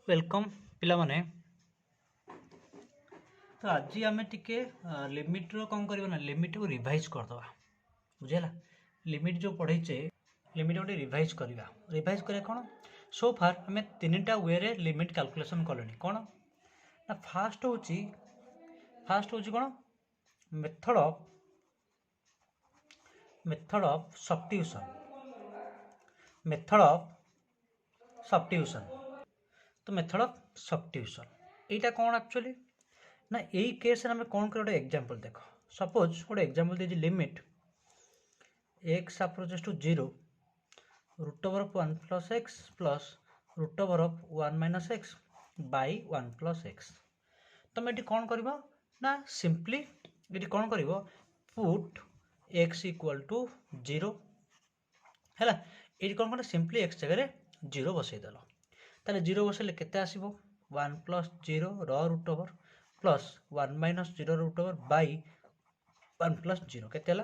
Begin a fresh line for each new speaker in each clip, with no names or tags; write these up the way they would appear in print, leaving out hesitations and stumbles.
Welcome पिला माने। तो आज आम टे लिमिट रो कौन करना ना लिमिट को रिवाइज करदे बुझेगा। लिमिट जो पढ़े लिमिट गोटे रिवाइज करवा रिवाइज करा कौन सो फार आम तीन टा वे रे लिमिट कैलकुलेशन कले कौन ना फास्ट हूँ कौन मेथड ऑफ सब्स्टिट्यूशन तो मेथड ऑफ सब्स्टिट्यूशन यहाँ कौन एक्चुअली ना यही केस आम कौन कर एग्जांपल देख सपोज गोटे एग्जांपल दे limit x approaches to 0 root over of 1 plus x plus root over of 1 minus x by 1 plus x. तुम ये कौन कर ना सिंपली ये कौन कर पुट x इक्वल टू 0 है ये कौन कर सिंपली x जगह 0 बसईदेल ताले 0 बसैले केते आसीबो 1 plus 0 root over plus 1 minus 0 root over by 1 plus 0 केते हला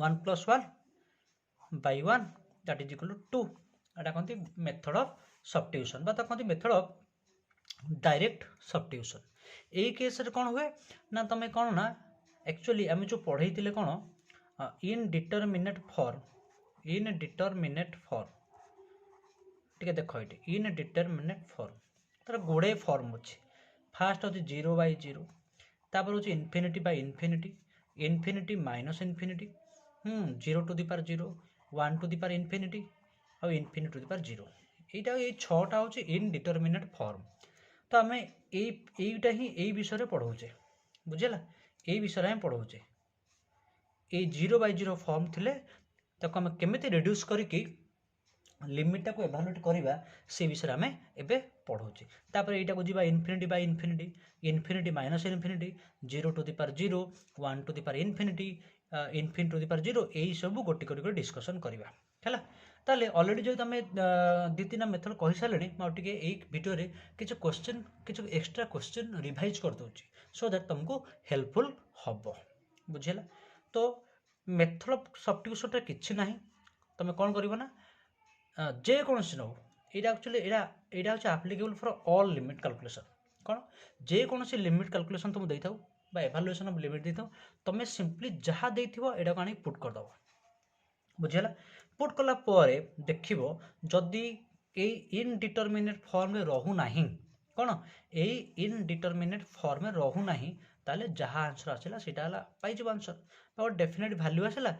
1 plus 1 by 1 that is equal to 2 एटा कहते मेथड ऑफ सब्स्टिट्यूशन बा कहते मेथड ऑफ डायरेक्ट सब्स्टिट्यूशन। यही केस रे कौन हुए ना तुम कौन ना एक्चुअली आम जो पढ़े कौन इनडिटरमिनेट फॉर्म टे देख ये इनडिटरमिनेट फॉर्म तार गोड़े फॉर्म अच्छे फास्ट अच्छे 0 बाई 0 तापर हूँ infinity by infinity infinity minus infinity 0 to the power 0 1 to the power infinity और इनफिनिटी टू दी पावर 0 यहाँ ये छटा हूँ इनडिटरमिनेट फॉर्म। तो आम यहीटा ही यही विषय पढ़ाऊे बुझेगा यही विषय आम पढ़ाऊे ये 0 बाई 0 फॉर्म थे ताको आम केमिति रिड्यूस करके लिमिटा को एभालुएट करवा से विषय आम एबे पढ़ाऊे। तापर यहाँ को जीवा infinity by infinity infinity minus infinity 0 to the power 0 1 to the power infinity infinity to the power 0 यही सब गोटे गोटे डिस्कसन करवा है। ताले ऑलरेडी जो आम दी तीन मेथड कही सारे मुझे यही वीडियो रे किसी क्वेश्चन किसी एक्स्ट्रा क्वेश्चन रिवाइज कर दूँ सो दैट तुमको हेल्पफुल हम बुझेगा। तो मेथड ऑफ सब्स्टिट्यूशन किसी ना तुम कौन कर ना जेकोसी नौ यहाँ एक्चुअली यहाँ हूँ applicable for all limit calculation कौन जेकोसी लिमिट कैलकुलेशन तुम दे था एभालुएशन ऑफ लिमिट दे था तुम सिंपली जहाँ देथिबो एटा को आनी पुट कर दो बुझेगा। पुट कला देख जदि इनडिटरमिनेट फॉर्म में रहू नाही कौन यही इनडिटरमिनेट फॉर्म में रहू नाही ताले जहाँ आंसर आसला सीटा पाइज आंसर और डेफिनेट भैल्यू आसला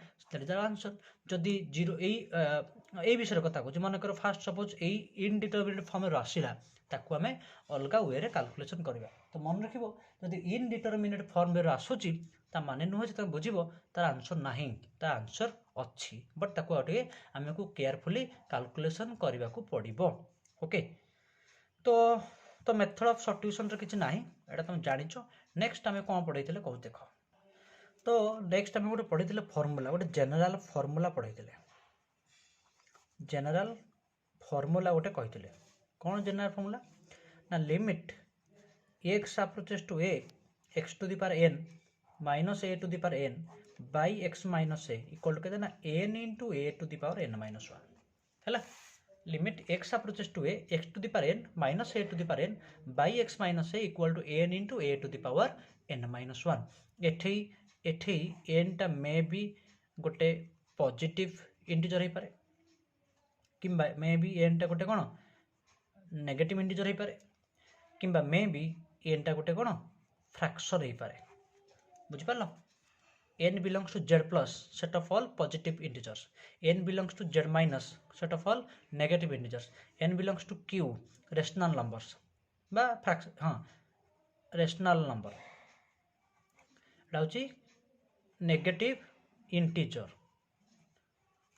आंसर जदि 0 यही विषय कथा कहूँ मन कर फास्ट सपोज यही इनडिटरमिनेट फॉर्म में आसला ताकू आम अलग वे रे कैलकुलेशन करवा। तो मन रख जदि इनडिटरमिनेट फॉर्म में आसूची ता माने नुहे जो तुम बुझ तार आंसर नहीं तार आंसर अच्छी बट ताकू आगे आमको केयरफुली कैलकुलेशन करने को पड़ो ओके। तो मेथड ऑफ सब्स्टिट्यूशन किसी ना यहाँ तुम जान नेक्स्ट आम कौन पढ़े कह देख। तो नेक्स्ट आम गोटे पढ़े फॉर्मूला गोटे जनरल फॉर्मूला पढ़े जनरल फॉर्मूला गोटे कही कौन जनरल फॉर्मूला ना limit x approaches to a x to the power n minus a to the power n by x minus a equal to कहते ना n into a to the power n minus 1 है limit x approaches to a x to the power n minus a to the power n by x minus a equal to n into a to the power n minus 1 एठी n टा may be गोटे positive integer हो पारे किंबा may be n टा गोटे कौन negative integer हो पारे किंबा मे बी n टा गोटे कौन फ्रैक्शन हो पारे बुझिपार n belongs to z plus set of all positive integers n belongs to z minus set of all negative integers n belongs to q rational numbers बा फ्रैक्शन हाँ rational number हूँ negative integer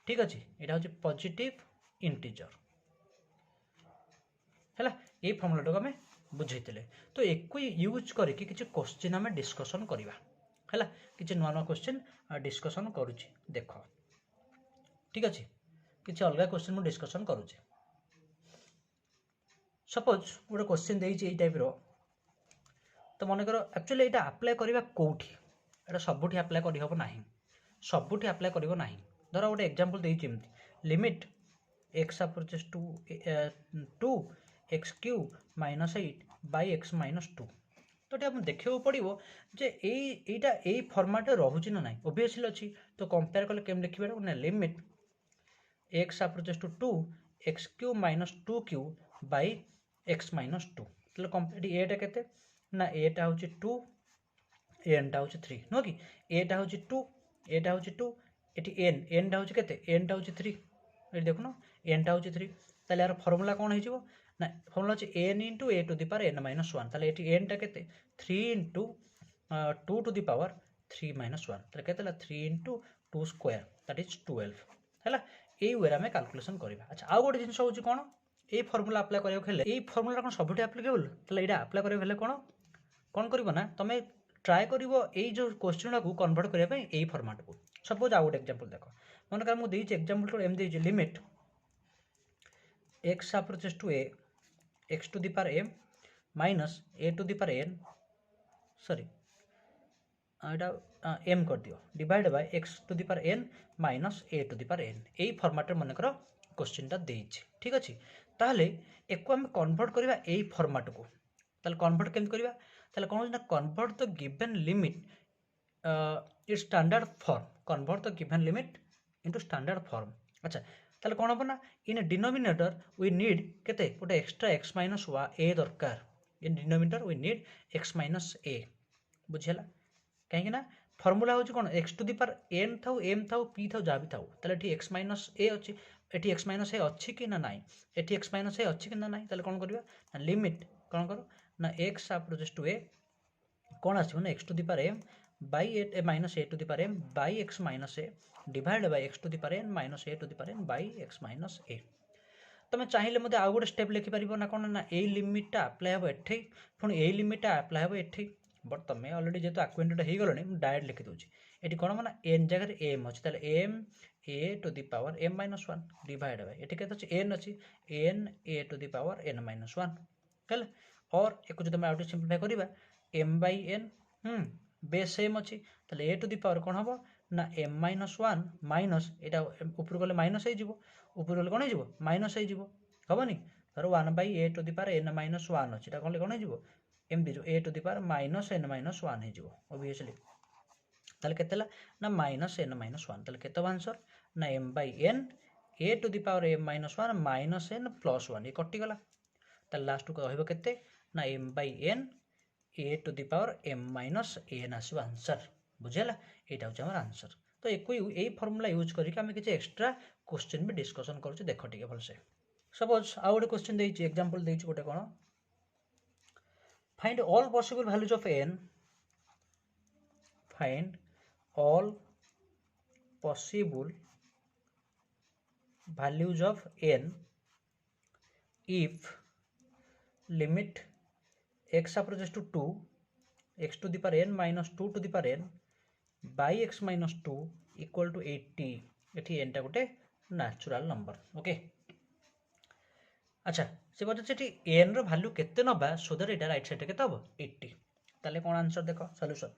ठीक अच्छे यहाँ हूँ positive integer है ये formula आम बुझे। तो एक यूज करके किसी क्वेश्चन आम डिस्कसन करवा है किसी नुआ नुआ क्वेश्चन डिस्कसन करुच्ची देख ठीक अच्छे किसी अलग क्वेश्चन मुझे डिस्कसन करुच्चे सपोज गोटे क्वेश्चन देती टाइप तो मन कर एक्चुअली यहाँ आप्लाय करवा कौटी एटा सबुठी आप्लाय करहब ना सबुठी आप्लाय करब ना धर गोटे एग्जांपल देती limit x approaches to x cube minus 8 by x minus 2 तो ये आपको देखा पड़ो जे एटा ए फॉर्मेट रोचे ना ना ओबियसली अच्छी तो कंपेयर कले केम लिखा ना limit x approaches to 2 x cube minus 2 cube by x minus 2 तो एटा केते ना एटा हूँ 2 एनटा हूँ 3 नुह कि एटा हूँ 2 एटा हूँ 2 ये एनटा हूँ केते एनटा हूँ 3 ये देखुन एनटा हूँ 3 ताले यार फॉर्मूला कौन हो ना फॉर्मूला होची n into a to the power n minus 1 ताले एटी n टा केते 3 into 2 to the power 3 minus 1 ताले केते ला 3 इंटू 2 स्क्वायर दैट इज 12 हैला एई वे आमे कैलकुलेशन करबा। अच्छा आ गोटे जिंस होची कोन ए फॉर्मूला अप्लाई करियो खेले ए फॉर्मूला कोन सबुठी एप्लीकेबल ताले एटा अप्लाई करियो खेले कोन करबो ना तमे ट्राई करिवो ए जो क्वेश्चन को कन्वर्ट करिया पई ए फॉर्मेट को सपोज आ गोटे एग्जांपल देखो मन कर मु देइछ एग्जांपल तो एम देइछ limit x approaches to a x to the power m minus a to the power n sorry एटा m कर दियो divide by x to the power n minus a to the power n एई format मन कर question टा देइछ ठीक अछि ताहले एको हम कन्वर्ट करबा एई फॉर्मेट को ताले कन्वर्ट केम करबा ताले कोन ना convert the given limit it's standard form convert the given limit into standard form. अच्छा ताले कोन हो ना इन डिनोमिनेटर वी नीड केते गोटे एक्स्ट्रा x माइनस a दरकार in denominator we need x minus a बुझिला कहीं ना फॉर्मूला हो कोन x to the power n थाउ m थाउ p थाउ जा भी थाउ ताले एठी x माइनस a अछि एठी x माइनस a अछि कि ना नाइ एठी x माइनस a अछि कि ना नाइ ताले कोन करबा ना लिमिट कोन करो ना x अप्रोचेस टू a कोन आछो ना x to the power m by a minus a to the power m by x minus a divided by x to the power n minus a to the power n by x minus a तुम चाहिए मते आ गोटे step लिखि परिबो ना कोन ना a limit टा apply हो एठी पुनी ए लिमिट टा अप्लाई हो एठी बट तमे ऑलरेडी जेतो अक्वेंटेड हे गलोनी मु डायरेक्ट लिखि दोची एठी कोन माने n जगह m अछि ताले m a to the power m minus 1 divide bye एठी केतो अछि n अछि n a to the power n minus 1 कल और एको जदि हम आउट सिंपलीफाई करबा m by n base same अच्छी ताले ए टू दी पावर कौन हम ना m माइनस 1 माइनस एटा ऊपर गले माइनस हो ऊपर गले कौन हो माइनस हो हेनी धर 1 by a to the power n minus 1 अच्छी कौन कौन हो एमती जो a to the power minus n minus 1 हो ओबियसली ताले केते ना माइनस n माइनस 1 ताले केते आंसर ना m by n a to the power m minus 1 minus n plus 1 ये कटि गला ताले लास्ट को कहबो केते ना m by n a to the power m minus n आसो आंसर बुझेला एटा हो हमर आंसर तो एको ए फार्मूला यूज करके हम किछ एक्स्ट्रा क्वेश्चन भी डिस्कशन करछु देखो ठीक भल से सपोज आ गोटे क्वेश्चन देइछि एग्जांपल देइछि गोटे कोन find all possible values of n find all possible values of n if limit x approaches to 2 x to the power n minus 2 to the power n by x minus 2 equal to 80 एठी n टा गोटे natural number okay अच्छा से पछे सेठी n रो value केते नबा so that एटा right side केते हबो 80 ताले कोन आंसर देखो सॉल्यूशन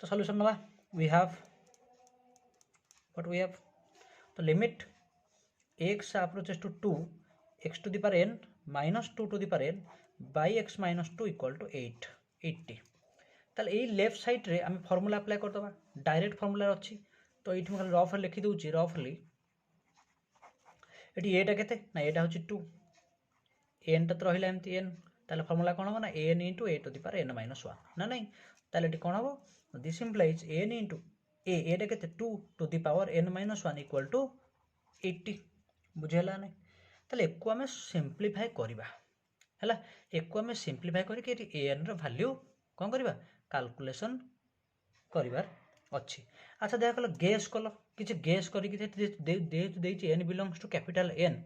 तो सॉल्यूशन नबा we have what we have तो limit x approaches to 2 x to the power n minus 2 to the power n by x minus 2 equal to 80 ताले ए लेफ्ट साइड रे हम फार्मूला अप्लाई कर दबा direct formula अछि तो एठी हम रफ लिखि दोछि रफली एठी एटा केते ना एटा होछि 2 n ता रहिला एमती n ताले फार्मूला कोन हो ना n * a to the power n minus 1 ना नहीं ताले एठी कोन हो दिस इंप्लाइज n * a एटा केते 2 to the power n minus 1 equal to 80 बुझेला नै ताले एको हम सिंपलीफाई करबा हैला एको हम सिंपलीफाई करके एठी n रो वैल्यू कोन करबा कैलकुलेशन करिवार अछि। अच्छा देखा कल गेस कल किछि गेस करी कि दे देछि n belongs to capital n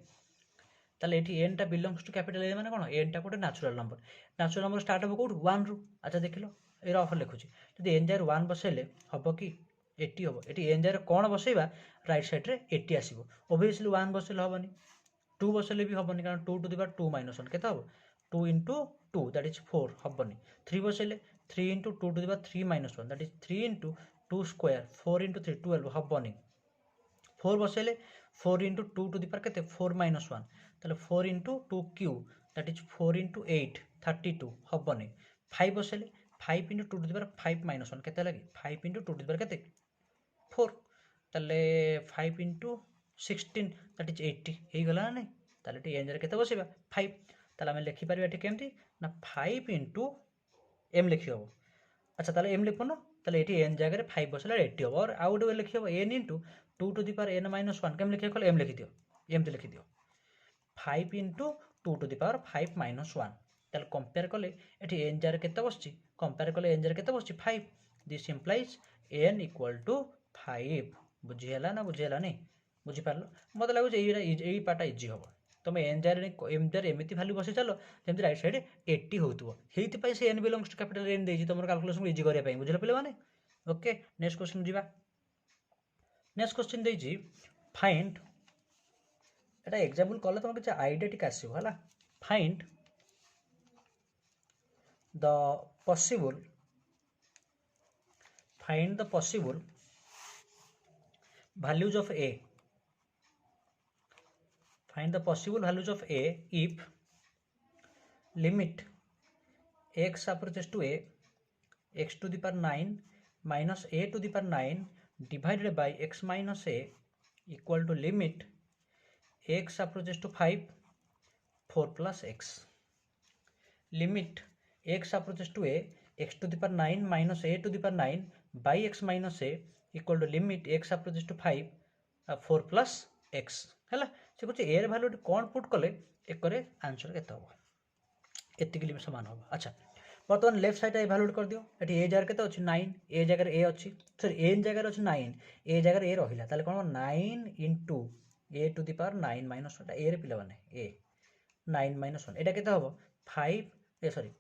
ताले एठी n टा बिलोंग्स टू कैपिटल n माने कोन n टा कोटे नेचुरल नंबर स्टार्ट हो कोड 1 रु अच्छा देखिलो ए रफ लिखुछि जदि n जार 1 बसेले हबो कि 80 हबो एठी n जार कोन बसेबा राइट साइड रे 80 आसीबो ओबियसली 1 बसेले हबनी 2 बसेले भी हबनी कारण 2 टू द पावर 2 - 1 केता हबो 2 into 2 that is 4 हबनी 3 बसेले 3 into 2 to the power 3 - 1 that is 3 into 2 square 4 into 3 12 हबनी 4 बसेले 4 into 2 to the power केते 4 - 1 ताले 4 into 2q that is 4 into 8 32 हबनी 5 बसेले 5 into 2 to the power 5 minus 1 केते लगे 5 इंटू 2 टू द पावर केते 4 ताले 5 इंटू 16 दैट इज 80 हे गला ना नहीं ताले टी एन जरे केते बसेबा 5 ताले हम लिखि परबा एठी केमती ना 5 इंटू एम लिखि हबो अच्छा ताले एम लिखबो ना ताले एठी एन जगह रे 5 बसला 80 हबो और आउट वे लिखि हबो n into 2 to the power n minus 1 केम लिखि कहले एम लिखि दियो एम ते लिखि दियो 5 into 2 to the power 5 minus 1 ताले कंपेयर कले एठी n जगह केते बसची कंपेयर कले n जगह केते बसची 5 this implies n equal to 5 बुझी हला ना बुझी हला नहीं बुझी पारलो मते लागो जे एई पाटा इजी हबो तुम एन जार एम जार एमती भैल्यू बसै चलो जमी राइट साइड 80 होतुव हेइति से n belongs to capital N देछि तुम कैलकुलेशन इजी करिया पई बुझले पिले माने ओके नेक्स्ट क्वेश्चन जीवा नेक्स्ट क्वेश्चन देछि फाइंड एटा एग्जांपल कले तुम किछ आईडिया टिक आसीबो हला find the possible values of a find the possible values of a if limit x approaches to a x to the power 9 minus a to the power 9 divided by x minus a equal to limit x approaches to 5 4 plus x limit x approaches to a x to the power 9 minus a to the power 9 by x minus a equal to limit x approaches to 5 4 plus x है से कुछ ए value कौन put कले एक करे answer केते हो एतिकली समान हो अच्छा बर्तमान लेफ्ट साइड ए भैल्यू कर दियो एटी ए जगह केते अछि 9 ए जगह ए अछि सॉरी ए जगह अछि 9 ए जगह ए रहिला ताले कोन 9 into a to the power 9 minus 1 a रे पिला माने ए 9 माइनस 1 एटा केते होबो 5 ए सॉरी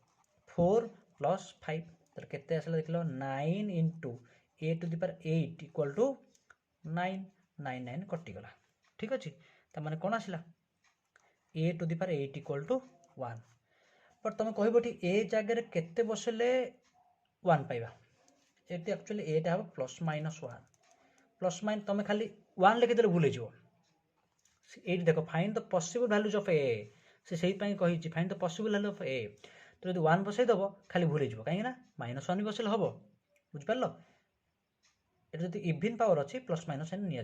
4 प्लस 5 ताले केते आसला देखलो 9 into a to the power 8 equal to 9 9 9 कटि गला ठीक अच्छे तो मैंने कौन आसला a to the power 8 equal to 1 but तुम कह ए जगह केते बसले 1 पाइबा ये एक्चुअली एटा हम प्लस माइनस 1 प्लस माइन तुम खाली 1 लिखिदेले भूल हो ये देख find the possible values of a से कही find the possible value of a तो जो 1 बसई दब खाली भूल कहीं माइनस 1 बसले हम बुझिपार ये जो इवन पावर अच्छी प्लस माइनस एन नि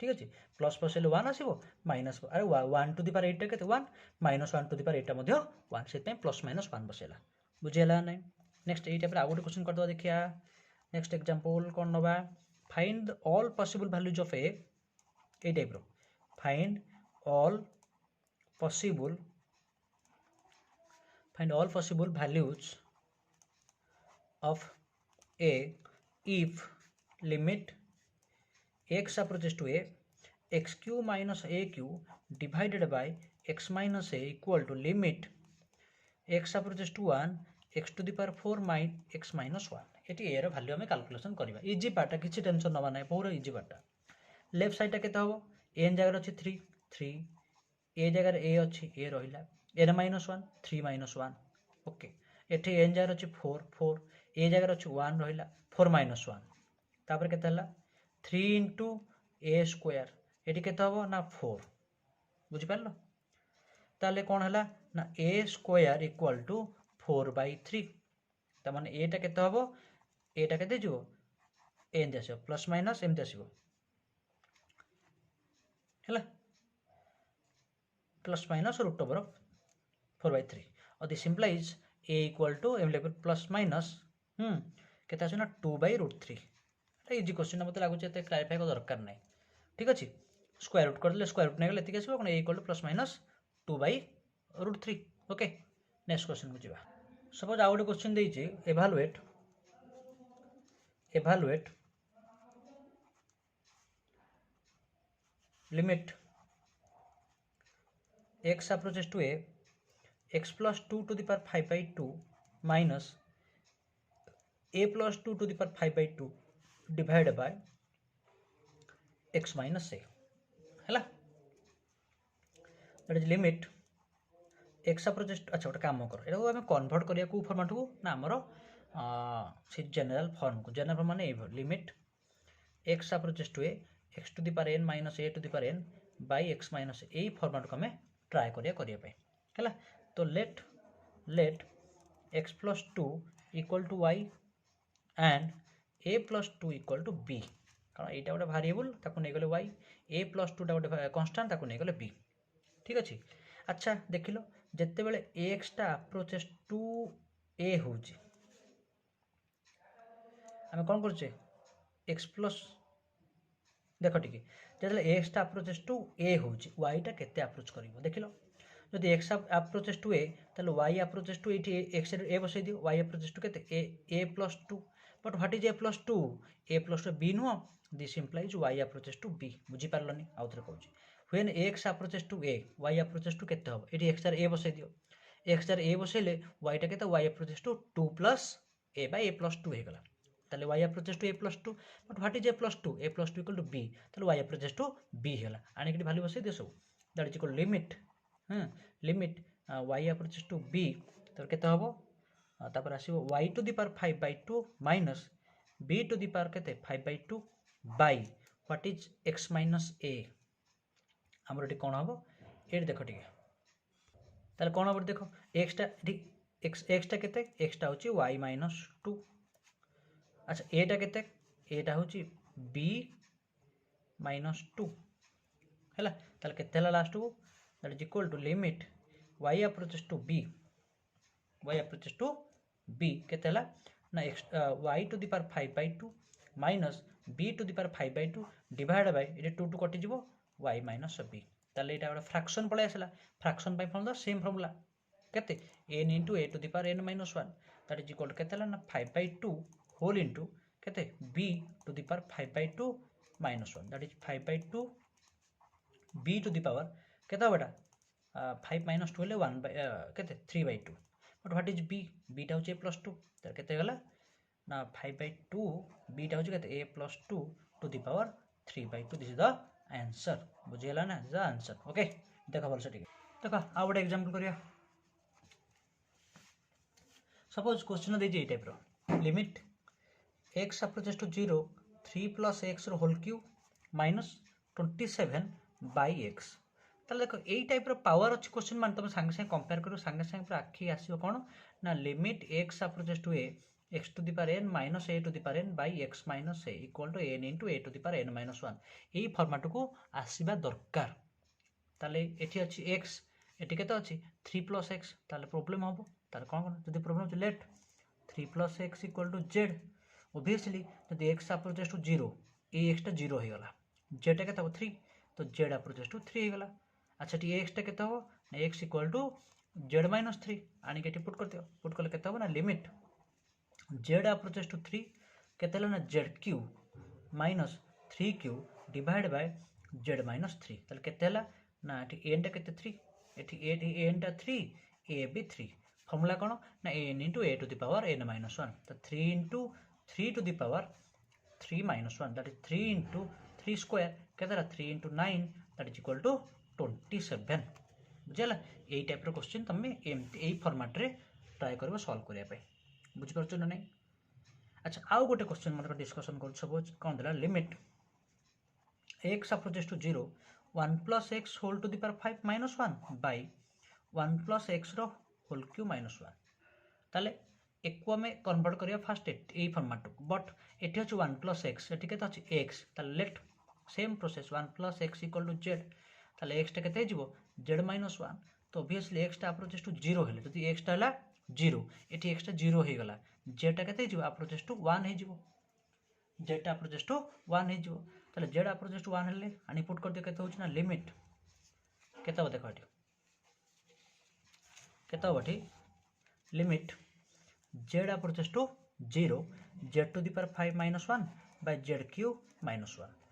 ठीक अच्छे प्लस बसले 1 आसो माइनस अरे 1 टू द पावर 8 के 1 माइनस 1 टू द पावर 8 1 से प्लस माइनस 1 बसला बुझीगला ना नेक्स्ट ये टाइप आउ गोटे क्वेश्चन करदे देखिया नेक्स्ट एग्जांपल कौन नवा find all possible values of a type रो find all possible values of a if limit x approaches to a x cube minus a cube divided by x minus a equal to limit x approaches to 1 x to the power 4 minus x minus 1 एटी a रो value हमें calculation करबा easy part किछि tension नबा नै पूरा easy part left side केते होबो n जगह अछि 3 3 a जगह a अछि a रहिला n minus 1 3 minus 1 ओके एठी n जगह अछि 4 4 a जगह अछि 1 रहिला 4 minus 1 तापर केते हला 3 into a square एटी केते होबो ना 4 बुझि पारलो ताले कोन हला ना a square equal to 4 by 3 त माने a टा केते होबो a टा केते जिवो n देसो प्लस माइनस m देसो हला plus minus root over 4 by 3 और this implies a equal to m level plus minus केते आछो ना 2 by root 3 इजी क्वेश्चन मत लागु एते क्लैरिफाई को दरकार नै ठीक अछि स्क्वायर रूट कर ले स्क्वायर रूट नै गेले एतिके आसीबो कोन a equal two plus minus 2 by root 3 okay next question को जिबा सपोज आउट क्वेश्चन देइ छी evaluate limit x approaches to a x plus 2 to the power 5 by 2 minus a plus 2 to the power 5 by 2 divided by x minus a है that is limit x approaches to अच्छा गोटे काम कर एटा हम convert करिया को format को ना हमरो से जनरल फॉर्म को जनरल फॉर्म माने limit x approaches to a x to the power n minus a to the power n by x minus a format को हमें ट्राए करिया तो let x plus 2 equal to y and a plus 2 equal to b कारण यहाँ गोटे भारिएबल ताको नहीं गले वाई ए प्लस 2 गोटे कन्स्टांट ताको नहीं गले बी ठीक अच्छे। अच्छा देख लो जिते बड़े एक्स टा अप्रोचेस टू ए हूँ आम कौन करुचे एक्स प्लस देख टी जो एक्स टा अप्रोचेस टू ए हूँ वाई टा केते अप्रोच कर देख लो जदि एक्स अप्रोचेस टू ए ताले वाई अप्रोचेस टू ये एक्स ए बसई दियो वाई अप्रोचेस टू केते a plus 2 but what is a plus 2 b नुह this implies y approaches to b बुझीपारलनि आउ थे कहूँ when x approaches to a y approaches to केते हम ये एक्स ए बसई दियो एक्स ए बसैले वाई टा केते y approaches to 2 plus a by a plus 2 होगला ताले y approaches to a plus 2 but what is a plus 2 equal to b ताले वाई अप्रोचेस टू बी होगा आनिक वैल्यू बसई दियो सब that is equal limit limit y approaches to b तो केते हबो तापर आसीबो y to the power 5/2 minus b to the power केते 5/2 by what is x minus ए हमर एटी कोन हबो एटी देखो टिके ताले कोन हबो देखो एक्स टा केते एक्स टा होची वाई माइनस 2 अच्छा एटा केते एटा होची बी माइनस 2 हैला ताले केते हला लास्ट को that is equal to limit y approaches to b केते हला ना x y to the power 5/2 minus b to the power 5/2 divide by ये 2 टू कटि जिवो y माइनस b ताले एटा गोटे फ्रैक्शन पळे आसला fraction by formula same formula केते n into a to the power n minus 1 that is equal to केते हला ना 5/2 होल इनटू केते b to the power 5/2 minus 1 that is 5/2 b to the power केते बेटा 5 minus 2 ले 1 केते 3/2 but what is b b टा होचे a plus 2 तर केते गला ना 5/2 b टा होचे केते a plus 2 to the power 3/2 this is the answer बुझियला ना द आंसर ओके देखा भलसे ठीक देखा आ गोटे एग्जांपल करिया सपोज क्वेश्चन दे जे टाइप रो limit x approaches to 0 3 plus x रो whole cube minus 27 by x ताले देखो यही टाइप रो पावर अच्छी क्वेश्चन मान तुम संगे संगे कंपेयर करो संगे संगे पूरा आखि आसीबो कोन ना limit x approaches to a x to the power n minus a to the power n by x minus a equal to n into a to the power n minus 1 एही format को आसीबा दरकार ताले एठी अछि x एठी केते अछि 3 plus x ताले प्रॉब्लम हबो ताले कोन जदी प्रॉब्लम छ let 3 plus x equal to z obviously जदी x अप्रोचेस टू 0 ए x टा 0 हे गला z टा केते हो 3 तो z अप्रोचेस टू 3 हे गला अच्छा टी x टा केते हो x equal to z minus 3 आनी के पुट करते हो पुट करले केते हो ना लिमिट z अप्रोचेस टू 3 केते हला ना z cube minus 3 cube divide by z minus 3 ताले केते हला ना एठी n टा केते 3 एठी n टा 3 a भी 3 फॉर्मूला कोन ना n into a to the power n minus 1 तो 3 into 3 to the power 3 minus 1 that is 3 into 3 square केते 3 into 9 that is equal to 27 बुझला एई टाइप रो क्वेश्चन तमे एई फॉर्मेट रे ट्राई करबो सॉल्व करिया पे बुझ परछो ना नै अच्छा आउ गोटे क्वेश्चन मतलब डिस्कशन कर सपोज कोन देला limit x approaches to 0 1 plus x whole to the power 5 minus 1 by 1 plus x रो होल क्यूब माइनस 1 ताले एको आम कन्वर्ट करिया फास्ट ए फॉर्मेट बट एठी अछि 1 plus x एठी केते अछि x ताले let same process 1 plus x equal to z ताले x टा केते जिवो z minus 1 तो ऑब्वियसली x टा अप्रोचेस टू 0 हेले जदि x टा हला 0 एठी x टा 0 हे गला z टा केते जिवो अप्रोचेस टू 1 हे जिवो z टा अप्रोचेस टू 1 हे जिवो ताले z अप्रोचेस टू 1 हेले आनी पुट कर दे केते होछि ना लिमिट केते हो देखो एठी केते हो एठी limit z approaches to 0 z to the power 5 minus 1 by z cube minus 1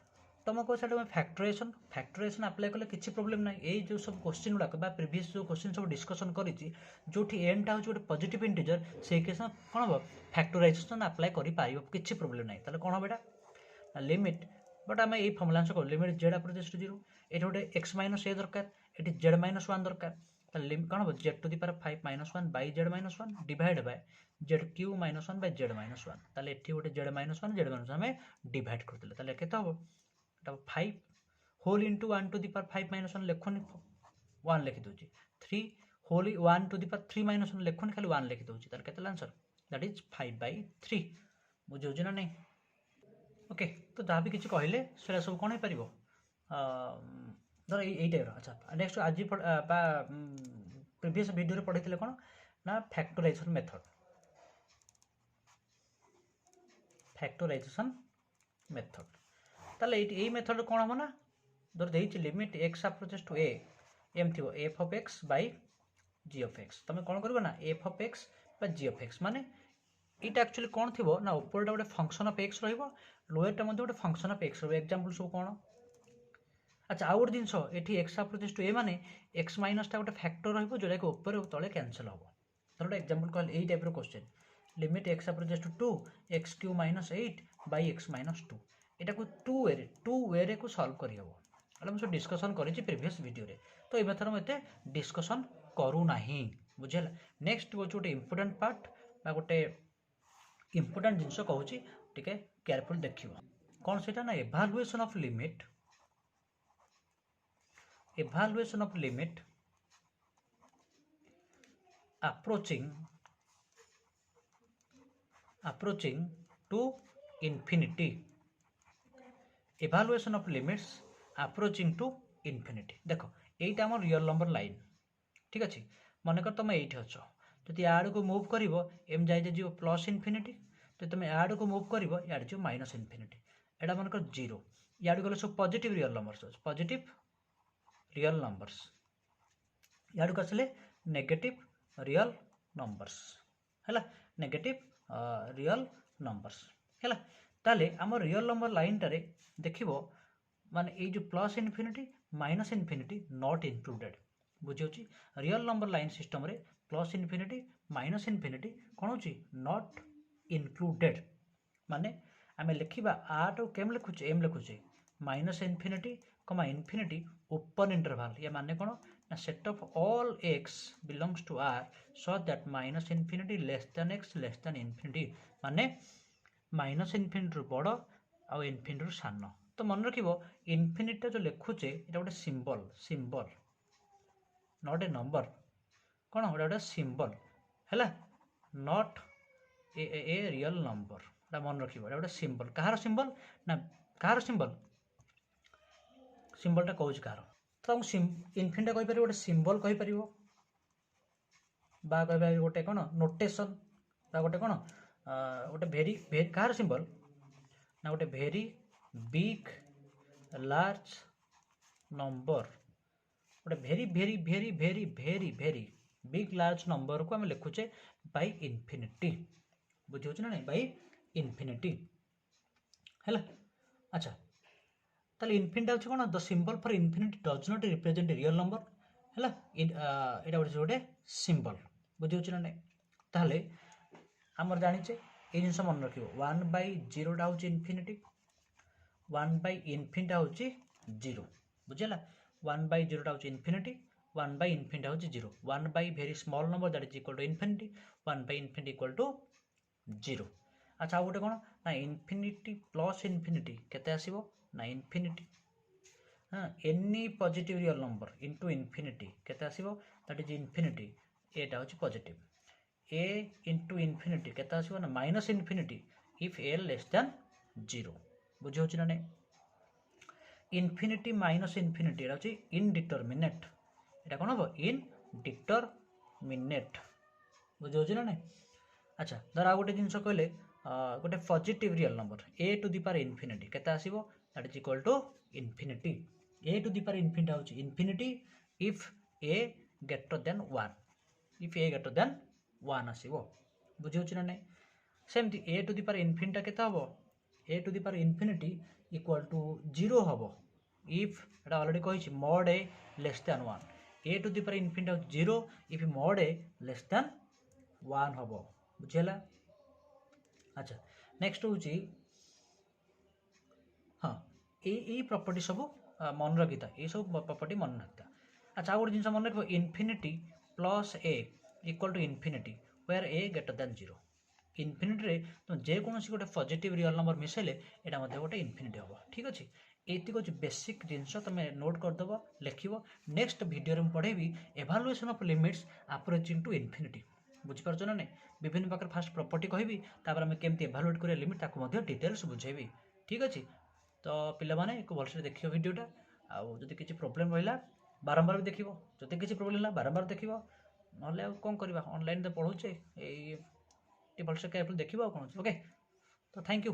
तुमको साइड में फैक्टराइजेशन अप्लाई कले किछि प्रॉब्लम नै ए जो सब क्वेश्चन गुडा बा प्रीवियस जो क्वेश्चन सब डिस्कशन करिछि जोठी n टा होछि गोटे पॉजिटिव इंटीजर से केस कोन हो फैक्टराइजेशन अप्लाई करि पाइबो किछि प्रॉब्लम नै ताले कोन हो बेटा लिमिट बट हम ए फॉर्मूला आंसर कर लिमिट z अप्रोचेस टू 0 एठी गोटे x minus a दरकार एठी z minus 1 दरकार ताले लिमिट कोन हो z to the power 5 minus 1 by z minus 1 divide by z cube minus 1 by z minus 1 ताले एठी गोटे z minus 1 z minus हमें डिवाइड कर देले ताले केते हो 5 whole into 1 to the power 5 minus 1 लिखुनि 1 लिखि दउची 3 whole 1 to the power 3 minus 1 लिखुनि खाली 1 लिखि दउची तार केते आंसर दैट इज 5/3 बुझौची ना नहीं ओके तो जहाँ भी किसी कहले सेटा सब कौन हो पारिबो धर यही टाइप अच्छा नेक्स्ट आज प्रीवियस वीडियो रे पढ़ी कौन ना फैक्टराइजेशन मेथड ताले यही मेथड कौन हम ना धर देइछि limit x approaches to a एम थी f of x by g of x तुम कौन कर ना f of x by g of x माने इट एक्चुअली कौन थी ना ऊपर गोटे फंक्शन ऑफ x लोअरटा गोटे फंक्शन ऑफ x एग्जांपल सब कौन अच्छा आउ गोटे जिनस ये एक्स अप्रोचेस टू ए माने एक्स माइनस टा गोटे फैक्टर रहिबो जोटा कि ऊपर तले कैंसिल हम धर गोटे एग्जांपल कहल एई टाइप रो question limit x approaches to 2 x cube minus 8 by x minus 2 एटा को टू वे रे को सॉल्व करि हबो अले हम सब डिस्कशन करिछि प्रीवियस वीडियो रे तो ए मेथड में एते डिस्कशन करू नाही बुझेला नेक्स्ट गोटे इंपोर्टेंट पार्ट बा गोटे इंपोर्टेंट जिनस कहूची टिके केयरफुल देखिबो कौन सेटा ना evaluation of limit approaching to infinity evaluation of limits approaching to infinity देखो एटा हमर रियल नंबर लाइन ठीक अछि मन कर तुम एठी अछ जदि आड़ को मूव करिवो एम जाय जे प्लस इन्फिनिटी तो तुम आड़ को मूव करिवो याड जो माइनस इन्फिनिटी एटा मन कर 0 याड गले सब पॉजिटिव रियल नंबर्स याड को असले नेगेटिव रियल नंबर्स हैला नेगेटिव रियल नंबर्स हैला ताले हम रियल नंबर लाइन टारे देखिबो माने ए जो plus infinity minus infinity not included बुझियोची रियल नंबर लाइन सिस्टम रे प्लस इन्फिनिटी माइनस इन्फिनिटी कोन होची नॉट इंक्लूडेड माने आमे लिखिबा आर तो केम लिखुचे एम लिखुचे minus infinity comma infinity open interval या माने कोन ना set of all x belongs to r so that minus infinity less than x less than infinity माने माइनस इन्फिनिटी बड़ आ इन्फिनिटी सान तो मन रखिबो इन्फिनिटी जो लिखुचे एटा गोटे सिंबल नॉट ए नंबर कोन गोटे सिंबल हैला नॉट ए रियल नंबर एटा मन रखिबो एटा गोटे सिंबल कहार सिंबल ना कहार सिंबल टा कहूच कहार तो इन्फिनिटी कहि परिबो गोटे सिंबल कहि परिबो बा कहि परिबो गोटे कोन नोटेशन बा गोटे कोन गोटे भेरी कहार सिंबल ना गोटे भेरी बिग लार्ज नंबर गोटे भेरी भेरी भेरी भेरी भेरी भेरी बिग लार्ज नंबर को हम लिखुचे बाय इन्फिनिटी बुझियो ना नहीं बाय इन्फिनिटी हैला अच्छा ताले इन्फिनिटी होची कोन the symbol for infinity does not represent real number हैला एटा गोटे सिंबल बुझियो ना नहीं ताले हमर जानिचे ए जिंस मन रखिबो 1/0 टा होची इन्फिनिटी 1/इन्फिनिटी होची 0 बुझिला 1/0 टा होची इन्फिनिटी 1/इन्फिनिटी होची 0 1 by very small number that is equal to infinity 1/infinity equal to 0 अच्छा गोटे कोन ना इन्फिनिटी प्लस इन्फिनिटी केते आसीबो ना इन्फिनिटी हाँ any positive real number into infinity केते आसीबो दैट इज इन्फिनिटी एटा होची पॉजिटिव ए इनटू इन्फिनिटी केते आसीबो ना minus infinity if A less than 0 बुझि होची ना नै इन्फिनिटी माइनस इन्फिनिटी एटा होची इनडिटरमिनेट एटा कोन हो इनडिटरमिनेट बुझि होची ना नै अच्छा धर आ गोटे जिंस कहले गोटे positive real number a to the power infinity केते आसीबो that is equal to infinity a to the power infinity होची infinity if a greater than 1 if a greater than 1 आसीबो बुझि होची ना नै सेमती a to the power infinity केते हबो a to the power infinity equal to 0 हबो इफ एटा ऑलरेडी कहिछि mod a less than 1 a to the power infinity 0 if mod a less than 1 हबो बुझेला अच्छा नेक्स्ट होची हाँ ए प्रॉपर्टी सब मन रखिता ये सब प्रॉपर्टी मन रखिता अच्छा गोटे जिन मन रख infinity plus a equal to infinity where a greater than 0 infinity रे तुम जेकोसी गोटे पॉजिटिव रियल नंबर मिसेले एटा मध्ये गोटे इन्फिनिटी हम ठीक अच्छे ଏତିକି ହେଉଛି ବେସିକ୍ ଜିନିଷ ତୁମେ ନୋଟ୍ କରିଦେବ ଲେଖିବ। ନେକ୍ସଟ ଭିଡ଼ିଓରେ ମୁଁ ପଢ଼େଇବି ଏଭାଲୁଏସନ୍ of limits approaching two infinity. ବୁଝିପାରୁଛ ନା ନାହିଁ? ବିଭିନ୍ନ ପ୍ରକାର ଫାଷ୍ଟ ପ୍ରପର୍ଟି କହିବି, ତାପରେ ଆମେ କେମିତି ଏଭାଲୁଏଟ୍ କରିବା ଲିମିଟ୍ ତାକୁ ମଧ୍ୟ ଡିଟେଲ୍ସ ବୁଝେଇବି। ଠିକ୍ ଅଛି? ତ ପିଲାମାନେ ଭଲସେ ଦେଖିବ ଭିଡ଼ିଓଟା। ଆଉ ଯଦି କିଛି ପ୍ରୋବ୍ଲେମ୍ ରହିଲା ବାରମ୍ବାର ବି ଦେଖିବ, ଯଦି କିଛି ପ୍ରୋବ୍ଲେମ୍ ହେଲା ବାରମ୍ବାର ଦେଖିବ, ନହେଲେ ଆଉ କ'ଣ କରିବା, ଅନଲାଇନ୍ରେ ପଢ଼ୁଛେ ଏଇ ଟିକେ ଭଲସେ କେୟାରଫୁଲ୍ ଦେଖିବ ଆଉ କ'ଣ ଅଛି। ଓକେ, ତ ଥ୍ୟାଙ୍କ ୟୁ।